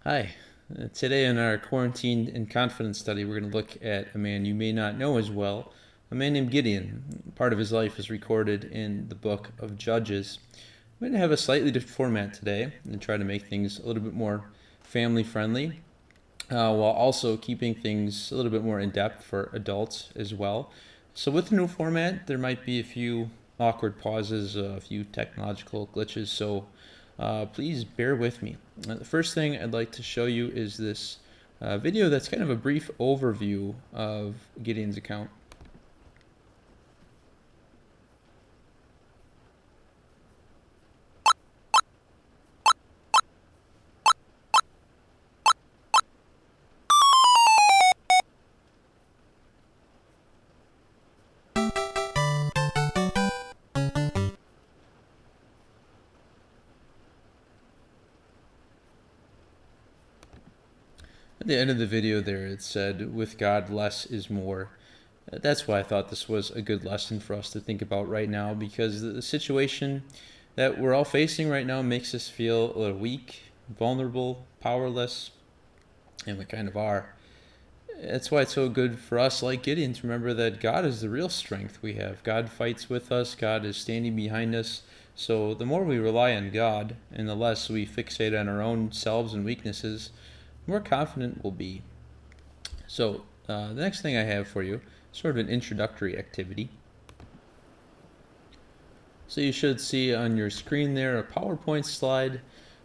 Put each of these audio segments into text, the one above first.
Hi. Today in our quarantine and confidence study, we're going to look at a man you may not know as well, a man named Gideon. Part of his life is recorded in the book of Judges. We're going to have a slightly different format today and try to make things a little bit more family friendly, while also keeping things a little bit more in depth for adults as well. So, with the new format, there might be a few awkward pauses, a few technological glitches. So, please bear with me. The first thing I'd like to show you is this video that's kind of a brief overview of Gideon's account. At the end of the video there, it said, with God, less is more. That's why I thought this was a good lesson for us to think about right now, because the situation that we're all facing right now makes us feel a little weak, vulnerable, powerless, and we kind of are. That's why it's so good for us, like Gideon, to remember that God is the real strength we have. God fights with us, God is standing behind us. So the more we rely on God and the less we fixate on our own selves and weaknesses, the more confident we'll be. So the next thing I have for you is sort of an introductory activity. So you should see on your screen there a PowerPoint slide.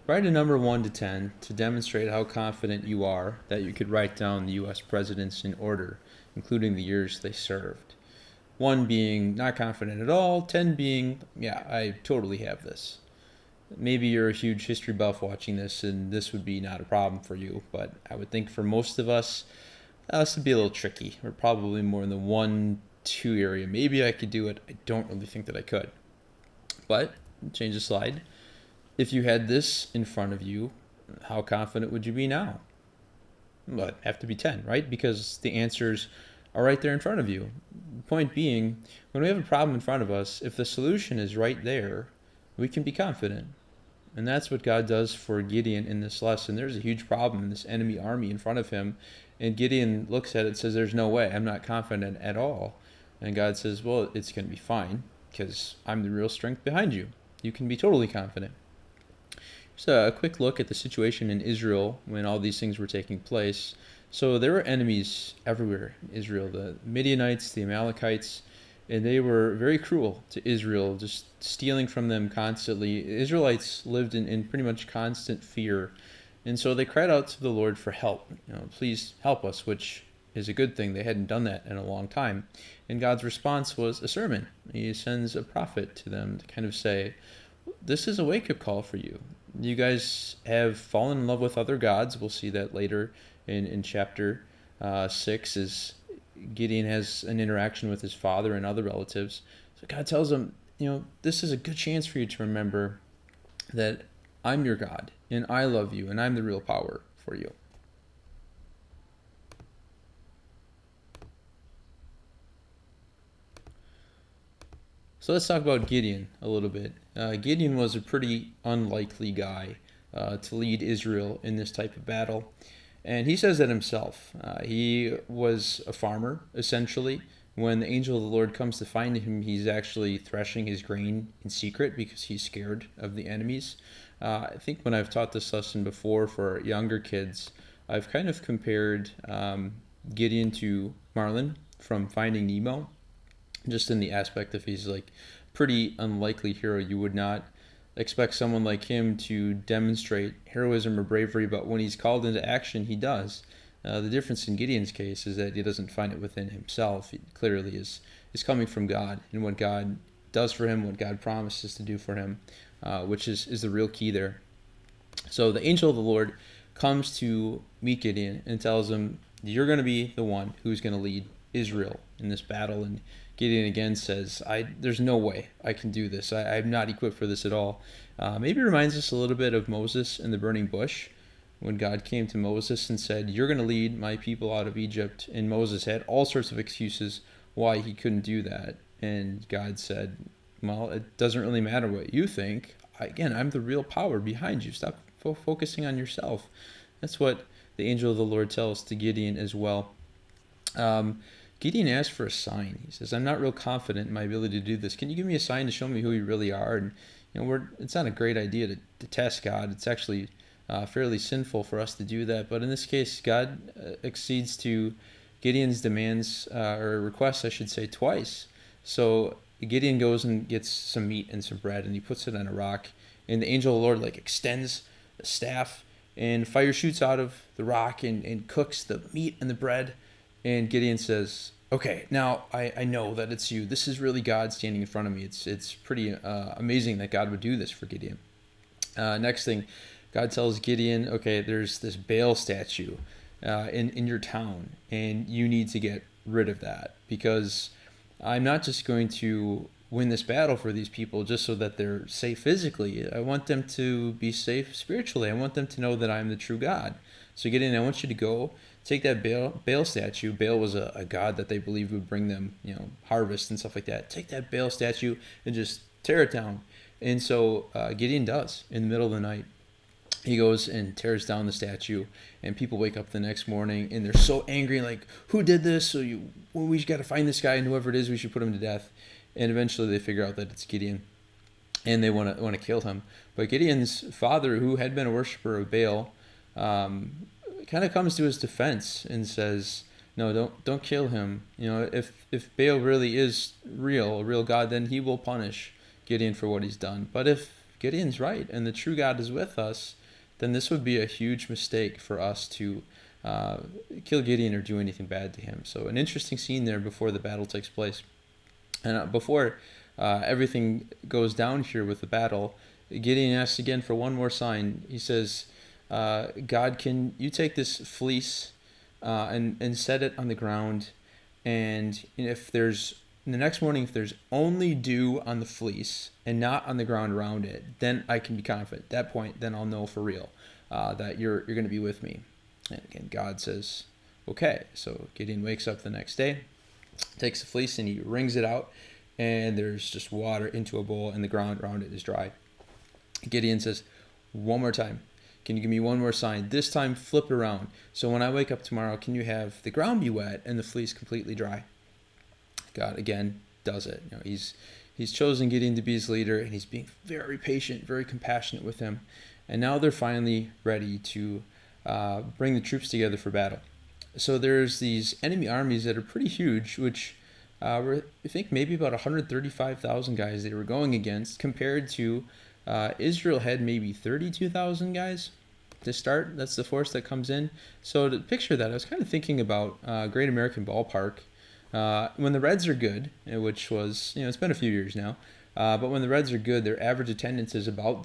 Write a number 1 to 10 to demonstrate how confident you are that you could write down the U.S. presidents in order, including the years they served. 1 being not confident at all, 10 being, yeah, I totally have this. Maybe you're a huge history buff watching this and this would be not a problem for you, but I would think for most of us, this would be a little tricky. We're probably more in the 1, 2 area. Maybe I could do it. I don't really think that I could. But, change the slide. If you had this in front of you, how confident would you be now? Well, it'd have to be 10, right? Because the answers are right there in front of you. Point being, when we have a problem in front of us, if the solution is right there, we can be confident. And that's what God does for Gideon in this lesson. There's a huge problem in this enemy army in front of him. And Gideon looks at it and says, there's no way. I'm not confident at all. And God says, well, it's going to be fine because I'm the real strength behind you. You can be totally confident. So a quick look at the situation in Israel when all these things were taking place. So there were enemies everywhere in Israel, the Midianites, the Amalekites, and they were very cruel to Israel, just stealing from them constantly. Israelites lived in pretty much constant fear, and so they cried out to the Lord for help. Please help us, which is a good thing. They hadn't done that in a long time. And God's response was a sermon. He sends a prophet to them to kind of say, this is a wake-up call for you. You guys have fallen in love with other gods. We'll see that later in chapter 6 as Gideon has an interaction with his father and other relatives. So God tells him, this is a good chance for you to remember that I'm your God and I love you and I'm the real power for you. So let's talk about Gideon a little bit. Gideon was a pretty unlikely guy to lead Israel in this type of battle. And he says that himself. He was a farmer, essentially. When the angel of the Lord comes to find him, he's actually threshing his grain in secret because he's scared of the enemies. I think when I've taught this lesson before for younger kids, I've kind of compared Gideon to Marlin from Finding Nemo, just in the aspect of he's like pretty unlikely hero. You would not expect someone like him to demonstrate heroism or bravery, but when he's called into action, he does. The difference in Gideon's case is that he doesn't find it within himself. He clearly is coming from God and what God does for him, what God promises to do for him, which is the real key there. So the angel of the Lord comes to meet Gideon and tells him, you're going to be the one who's going to lead Israel in this battle. And Gideon again says, there's no way I can do this. I'm not equipped for this at all. Maybe reminds us a little bit of Moses in the burning bush when God came to Moses and said, you're going to lead my people out of Egypt. And Moses had all sorts of excuses why he couldn't do that. And God said, well, it doesn't really matter what you think. Again, I'm the real power behind you. Stop focusing on yourself. That's what the angel of the Lord tells to Gideon as well. Um, Gideon asks for a sign. He says, "I'm not real confident in my ability to do this. Can you give me a sign to show me who you really are?" And it's not a great idea to test God. It's actually fairly sinful for us to do that. But in this case, God accedes to Gideon's demands or requests, I should say, twice. So Gideon goes and gets some meat and some bread, and he puts it on a rock. And the angel of the Lord extends the staff, and fire shoots out of the rock and cooks the meat and the bread. And Gideon says, "Okay, now I know that it's you. This is really God standing in front of me. It's pretty amazing that God would do this for Gideon." Next thing, God tells Gideon, "Okay, there's this Baal statue in your town, and you need to get rid of that, because I'm not just going to win this battle for these people just so that they're safe physically. I want them to be safe spiritually. I want them to know that I'm the true God. So Gideon, I want you to go take that Baal statue. Baal was a god that they believed would bring them, harvest and stuff like that. Take that Baal statue and just tear it down." And so Gideon does in the middle of the night. He goes and tears down the statue, and people wake up the next morning and they're so angry, like, "Who did this? We got to find this guy, and whoever it is, we should put him to death." And eventually they figure out that it's Gideon, and they want to kill him. But Gideon's father, who had been a worshiper of Baal, kind of comes to his defense and says, "No, don't kill him. If Baal really is a real God, then he will punish Gideon for what he's done. But if Gideon's right and the true God is with us, then this would be a huge mistake for us to kill Gideon or do anything bad to him." So an interesting scene there before the battle takes place. And before everything goes down here with the battle, Gideon asks again for one more sign. He says, "God, can you take this fleece and set it on the ground, and if there's the next morning, if there's only dew on the fleece and not on the ground around it, then I can be confident. At that point, then I'll know for real that you're going to be with me." And again, God says, "Okay." So Gideon wakes up the next day, takes the fleece, and he wrings it out, and there's just water into a bowl, and the ground around it is dry. Gideon says, "One more time. Can you give me one more sign? This time, flip it around. So when I wake up tomorrow, can you have the ground be wet and the fleece completely dry?" God again does it. He's chosen Gideon to be his leader, and he's being very patient, very compassionate with him. And now they're finally ready to bring the troops together for battle. So there's these enemy armies that are pretty huge, which were, I think, maybe about 135,000 guys they were going against, compared to Israel had maybe 32,000 guys to start. That's the force that comes in. So to picture that, I was kind of thinking about Great American Ballpark. When the Reds are good, which was, it's been a few years now, but when the Reds are good, their average attendance is about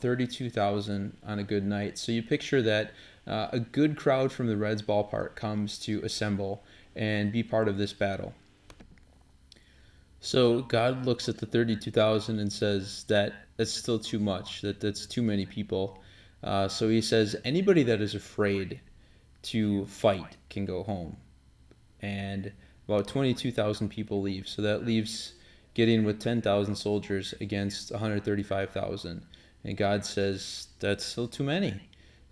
32,000 on a good night. So you picture that a good crowd from the Reds ballpark comes to assemble and be part of this battle. So God looks at the 32,000 and says that that's still too much, that's too many people. So he says, anybody that is afraid to fight can go home. And about 22,000 people leave. So that leaves Gideon with 10,000 soldiers against 135,000. And God says, that's still too many.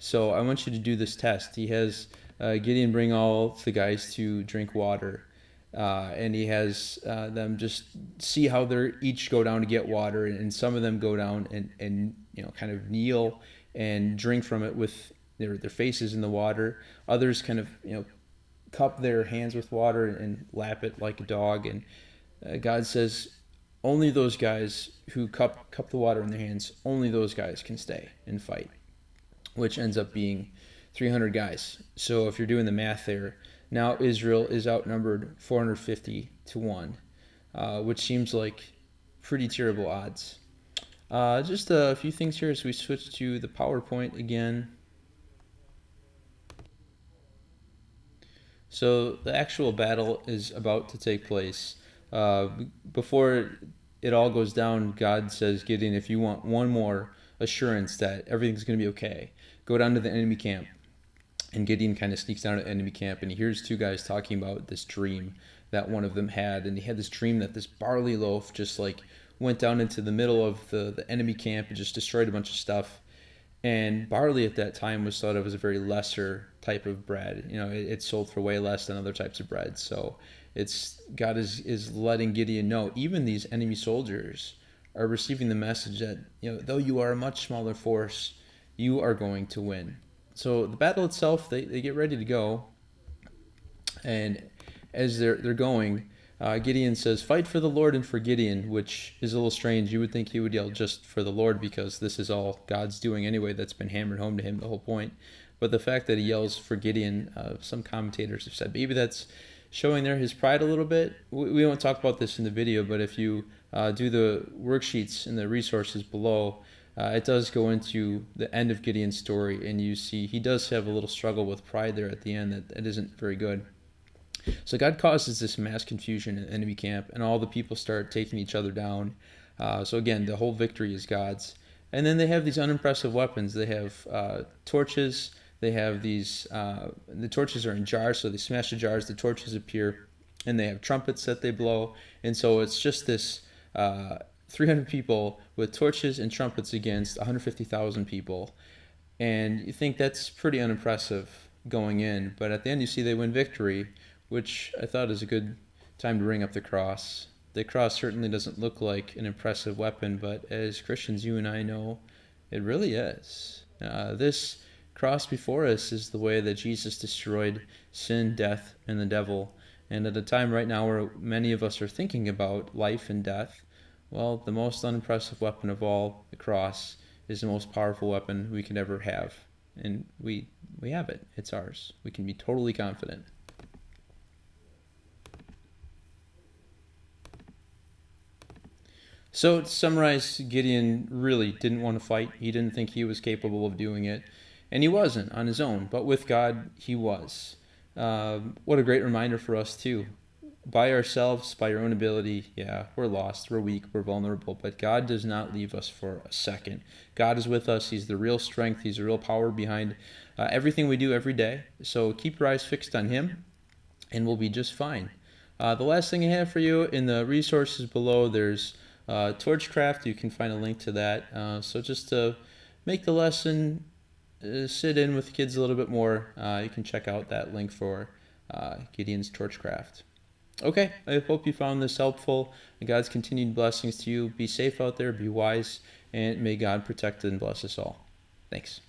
So I want you to do this test. He has Gideon bring all the guys to drink water. And he has them just see how they're each go down to get water. And some of them go down and kind of kneel and drink from it with their faces in the water. Others kind of, cup their hands with water and lap it like a dog. And God says, only those guys who cup the water in their hands, only those guys can stay and fight, which ends up being 300 guys. So if you're doing the math there, now Israel is outnumbered 450 to 1, which seems like pretty terrible odds. Just a few things here as we switch to the PowerPoint again. So the actual battle is about to take place. Before it all goes down, God says, Gideon, if you want one more assurance that everything's going to be okay, go down to the enemy camp. And Gideon kind of sneaks down to the enemy camp, and he hears two guys talking about this dream that one of them had. And he had this dream that this barley loaf just went down into the middle of the enemy camp and just destroyed a bunch of stuff. And barley at that time was thought of as a very lesser type of bread. It sold for way less than other types of bread. So it's God is letting Gideon know even these enemy soldiers are receiving the message that though you are a much smaller force, you are going to win. So the battle itself, they get ready to go, and as they're going, Gideon says, "Fight for the Lord and for Gideon," which is a little strange. You would think he would yell just for the Lord because this is all God's doing anyway. That's been hammered home to him the whole point. But the fact that he yells for Gideon, some commentators have said maybe that's showing there his pride a little bit. We won't talk about this in the video, but if you do the worksheets and the resources below, it does go into the end of Gideon's story, and you see he does have a little struggle with pride there at the end that isn't very good. So God causes this mass confusion in the enemy camp, and all the people start taking each other down. So again, the whole victory is God's. And then they have these unimpressive weapons. They have torches. They have these. The torches are in jars, so they smash the jars. The torches appear, and they have trumpets that they blow. And so it's just this 300 people with torches and trumpets against 150,000 people. And you think that's pretty unimpressive going in, but at the end you see they win victory, which I thought is a good time to bring up the cross. The cross certainly doesn't look like an impressive weapon, but as Christians, you and I know it really is. This cross before us is the way that Jesus destroyed sin, death, and the devil. And at a time right now where many of us are thinking about life and death, well, the most unimpressive weapon of all, the cross, is the most powerful weapon we could ever have. And we have it. It's ours. We can be totally confident. So to summarize, Gideon really didn't want to fight. He didn't think he was capable of doing it. And he wasn't on his own. But with God, he was. What a great reminder for us, too. By ourselves, by our own ability, yeah, we're lost, we're weak, we're vulnerable, but God does not leave us for a second. God is with us. He's the real strength. He's the real power behind everything we do every day. So keep your eyes fixed on Him, and we'll be just fine. The last thing I have for you in the resources below, there's Torchcraft. You can find a link to that. So just to make the lesson sit in with kids a little bit more, you can check out that link for Gideon's Torchcraft. Okay, I hope you found this helpful. God's continued blessings to you. Be safe out there, be wise, and may God protect and bless us all. Thanks.